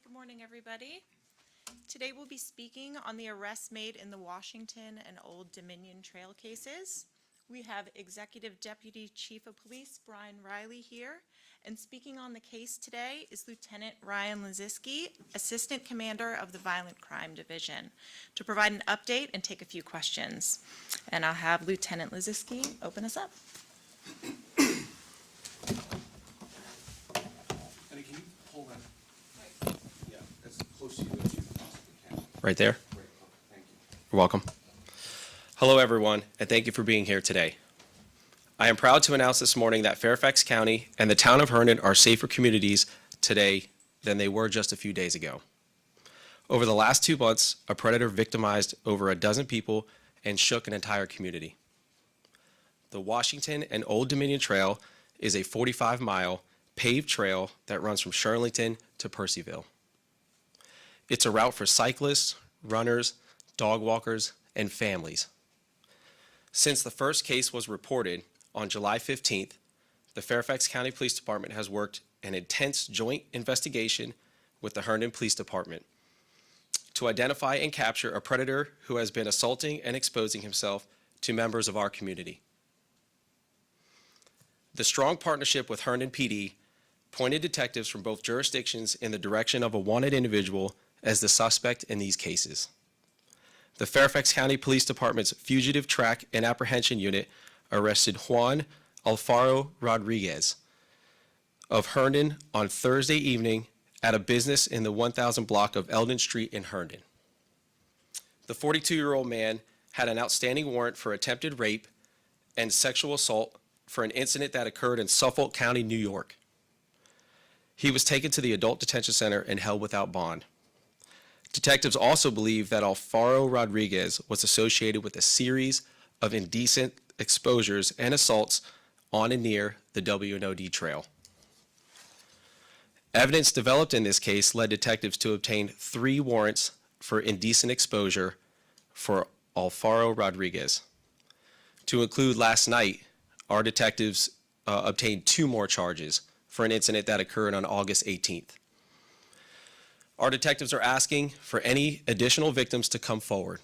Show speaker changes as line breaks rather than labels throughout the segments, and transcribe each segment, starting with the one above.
Good morning, everybody. Today we'll be speaking on the arrests made in the Washington and Old Dominion Trail cases. We have Executive Deputy Chief of Police Brian Riley here, and speaking on the case today is Lieutenant Ryan Laziski, Assistant Commander of the Violent Crime Division, to provide an update and take a few questions. And I'll have Lieutenant Laziski open us up.
Can you pull that? Yeah, as close to you as you possibly can.
Right there?
Great, thank you.
You're welcome. Hello, everyone, and thank you for being here today. I am proud to announce this morning that Fairfax County and the town of Herndon are safer communities today than they were just a few days ago. Over the last 2 months, a predator victimized over a dozen people and shook an entire community. The Washington and Old Dominion Trail is a 45-mile paved trail that runs from Shirlington to Percyville. It's a route for cyclists, runners, dog walkers, and families. Since the first case was reported on July 15th, the Fairfax County Police Department has worked an intense joint investigation with the Herndon Police Department to identify and capture a predator who has been assaulting and exposing himself to members of our community. The strong partnership with Herndon PD pointed detectives from both jurisdictions in the direction of a wanted individual as the suspect in these cases. The Fairfax County Police Department's Fugitive Track and Apprehension Unit arrested Juan Alfaro Rodriguez of Herndon on Thursday evening at a business in the 1000 block of Eldon Street in Herndon. The 42-year-old man had an outstanding warrant for attempted rape and sexual assault for an incident that occurred in Suffolk County, New York. He was taken to the Adult Detention Center and held without bond. Detectives also believe that Alfaro Rodriguez was associated with a series of indecent exposures and assaults on and near the W&OD Trail. Evidence developed in this case led detectives to obtain 3 warrants for indecent exposure for Alfaro Rodriguez. To include last night, our detectives obtained 2 more charges for an incident that occurred on August 18th. Our detectives are asking for any additional victims to come forward.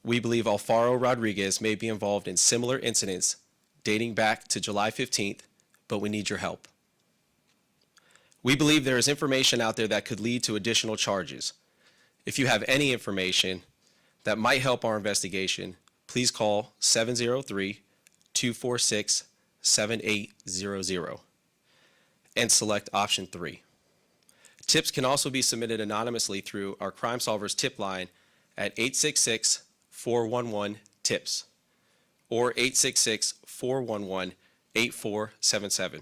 We believe Alfaro Rodriguez may be involved in similar incidents dating back to July 15th, but we need your help. We believe there is information out there that could lead to additional charges. If you have any information that might help our investigation, please call 703-246-7800 and select option 3. Tips can also be submitted anonymously through our Crime Solvers tip line at 866-411-TIPS or 866-411-8477.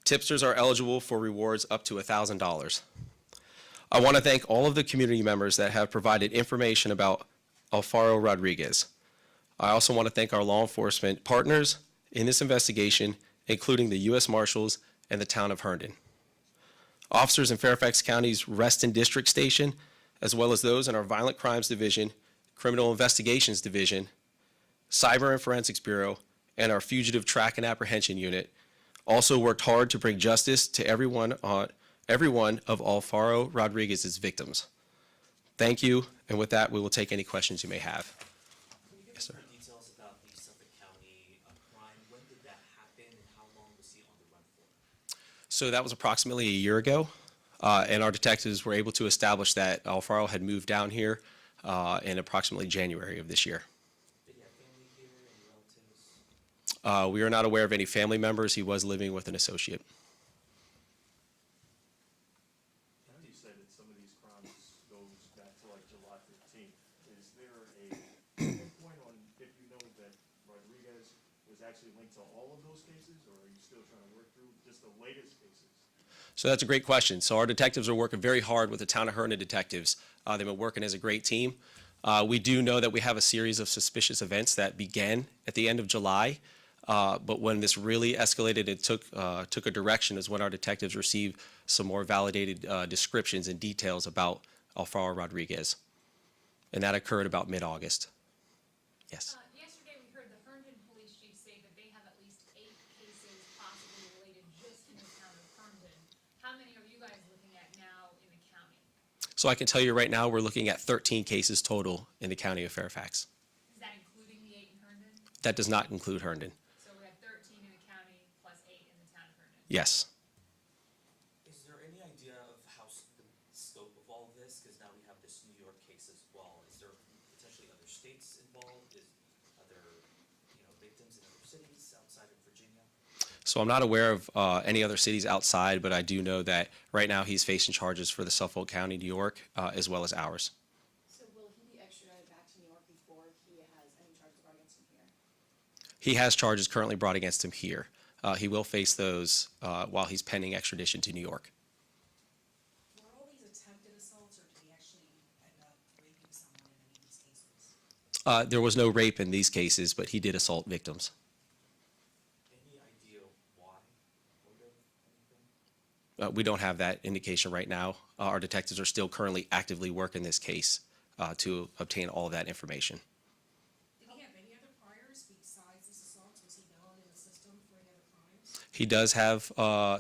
Tipsters are eligible for rewards up to $1,000. I want to thank all of the community members that have provided information about Alfaro Rodriguez. I also want to thank our law enforcement partners in this investigation, including the U.S. Marshals and the town of Herndon. Officers in Fairfax County's Reston District Station, as well as those in our Violent Crimes Division, Criminal Investigations Division, Cyber and Forensics Bureau, and our Fugitive Track and Apprehension Unit, also worked hard to bring justice to every one of Alfaro Rodriguez's victims. Thank you, and with that, we will take any questions you may have. Yes, sir.
Details about the Suffolk County crime. When did that happen, and how long was he on the run for?
So that was approximately a year ago, and our detectives were able to establish that Alfaro had moved down here in approximately January of this year.
Did he have family here, any relatives?
We are not aware of any family members. He was living with an associate.
You said that some of these crimes goes back to like July 15th. Is there a point on if you know that Rodriguez was actually linked to all of those cases, or are you still trying to work through just the latest cases?
So that's a great question. So our detectives are working very hard with the town of Herndon detectives. They've been working as a great team. We do know that we have a series of suspicious events that began at the end of July, but when this really escalated and took a direction is when our detectives received some more validated descriptions and details about Alfaro Rodriguez. And that occurred about mid-August. Yes.
Yesterday we heard the Herndon police chief say that they have at least 8 cases possibly related just in the town of Herndon. How many are you guys looking at now in the county?
So I can tell you right now, we're looking at 13 cases total in the county of Fairfax.
Is that including the 8 in Herndon?
That does not include Herndon.
So we have 13 in the county plus 8 in the town of Herndon.
Yes.
Is there any idea of how the scope of all of this? Because now we have this New York case as well. Is there potentially other states involved? Is other, victims in other cities outside of Virginia?
So I'm not aware of any other cities outside, but I do know that right now he's facing charges for the Suffolk County, New York, as well as ours.
So will he be extradited back to New York before he has any charges brought against him here?
He has charges currently brought against him here. He will face those while he's pending extradition to New York.
Were all these attempted assaults, or did he actually end up raping someone in any of these cases?
There was no rape in these cases, but he did assault victims.
Any idea why? Motive? Anything?
We don't have that indication right now. Our detectives are still currently actively working this case to obtain all of that information.
Did he have any other priors besides this assault? Was he known in the system for any other crimes?
He does have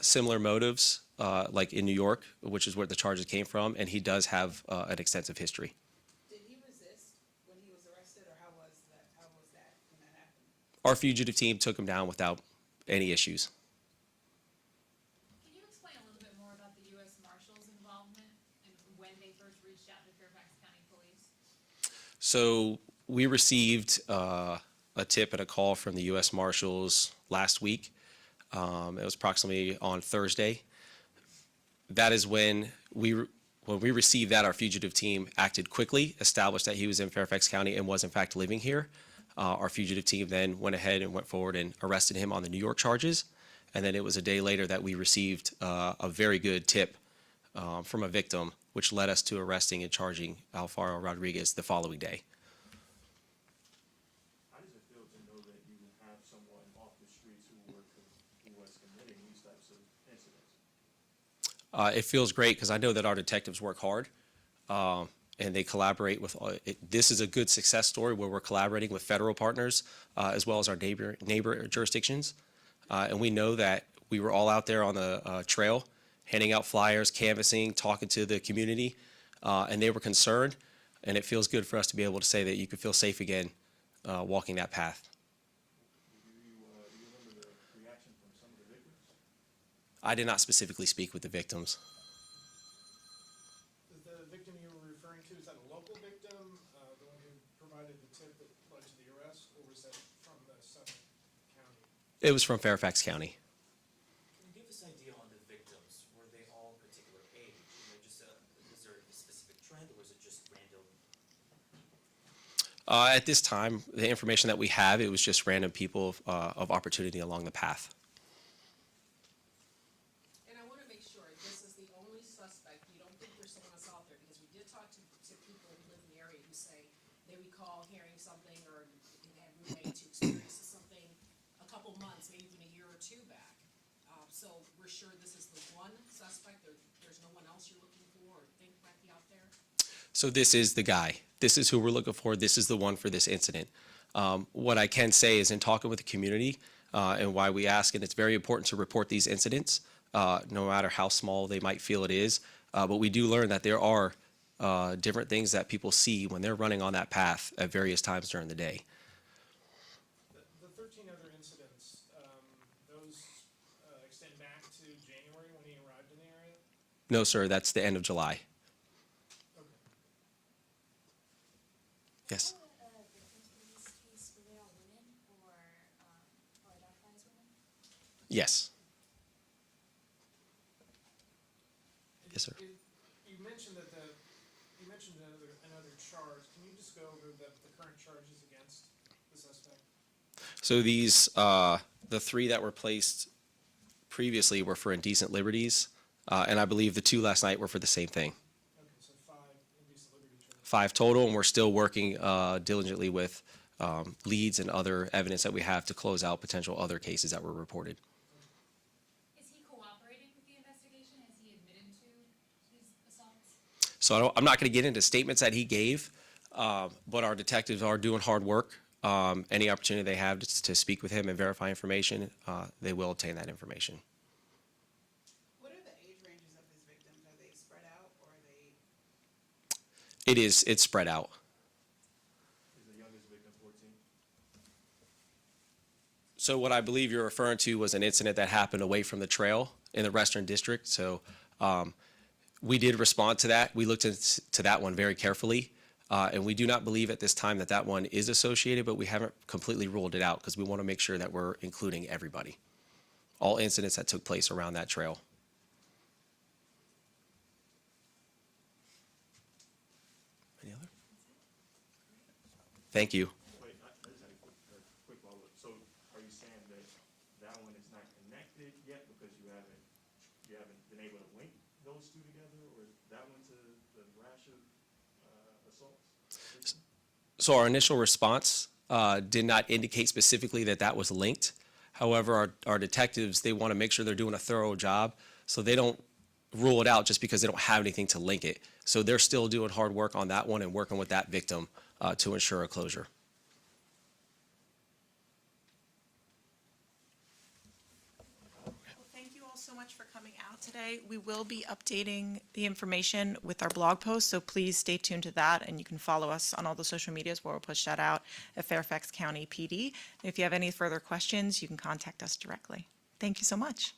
similar motives, like in New York, which is where the charges came from, and he does have an extensive history.
Did he resist when he was arrested, or how was that when that happened?
Our fugitive team took him down without any issues.
Can you explain a little bit more about the U.S. Marshals' involvement and when they first reached out to Fairfax County Police?
So we received a tip and a call from the U.S. Marshals last week. It was approximately on Thursday. That is when we received that, our fugitive team acted quickly, established that he was in Fairfax County and was in fact living here. Our fugitive team then went ahead and went forward and arrested him on the New York charges. And then it was a day later that we received a very good tip from a victim, which led us to arresting and charging Alfaro Rodriguez the following day.
How does it feel to know that you have someone off the streets who was committing these types of incidents?
It feels great because I know that our detectives work hard and they collaborate with. This is a good success story where we're collaborating with federal partners as well as our neighbor jurisdictions. And we know that we were all out there on the trail, handing out flyers, canvassing, talking to the community, and they were concerned. And it feels good for us to be able to say that you can feel safe again walking that path.
Do you remember the reaction from some of the victims?
I did not specifically speak with the victims.
The victim you were referring to, is that a local victim, the one who provided the tip that led to the arrest, or was that from the Suffolk County?
It was from Fairfax County.
Can you give us an idea on the victims? Were they all particular age? Was there a specific trend, or was it just random?
At this time, the information that we have, it was just random people of opportunity along the path.
And I want to make sure this is the only suspect. You don't think there's someone else out there, because we did talk to people who live in the area who say they recall hearing something, or they had roommates who experienced something a couple months, maybe even a year or two back. So we're sure this is the one suspect. There's no one else you're looking for or think might be out there?
So this is the guy. This is who we're looking for. This is the one for this incident. What I can say is in talking with the community and why we ask, and it's very important to report these incidents, no matter how small they might feel it is, but we do learn that there are different things that people see when they're running on that path at various times during the day.
The 13 other incidents, those extend back to January when he arrived in the area?
No, sir, that's the end of July.
Okay.
Yes.
All victims in this case, were they all women or identified as women?
Yes. Yes, sir.
You mentioned that another charge. Can you just go over the current charges against the suspect?
So these, the three that were placed previously were for indecent liberties, and I believe the two last night were for the same thing.
Okay, so 5 indecent liberty charges.
5 total, and we're still working diligently with leads and other evidence that we have to close out potential other cases that were reported.
Is he cooperating with the investigation? Has he admitted to these assaults?
So I'm not going to get into statements that he gave, but our detectives are doing hard work. Any opportunity they have to speak with him and verify information, they will obtain that information.
What are the age ranges of his victims? Are they spread out, or are they
It's spread out.
Is the youngest victim 14?
So what I believe you're referring to was an incident that happened away from the trail in the Western District. So we did respond to that. We looked into that one very carefully. And we do not believe at this time that that one is associated, but we haven't completely ruled it out because we want to make sure that we're including everybody. All incidents that took place around that trail. Any other? Thank you.
Wait, I just had a quick follow-up. So are you saying that that one is not connected yet because you haven't been able to link those two together, or that one to the rash of assaults?
So our initial response did not indicate specifically that that was linked. However, our detectives, they want to make sure they're doing a thorough job, so they don't rule it out just because they don't have anything to link it. So they're still doing hard work on that one and working with that victim to ensure a closure.
Well, thank you all so much for coming out today. We will be updating the information with our blog post, so please stay tuned to that, and you can follow us on all the social medias where we'll push that out at Fairfax County PD. If you have any further questions, you can contact us directly. Thank you so much.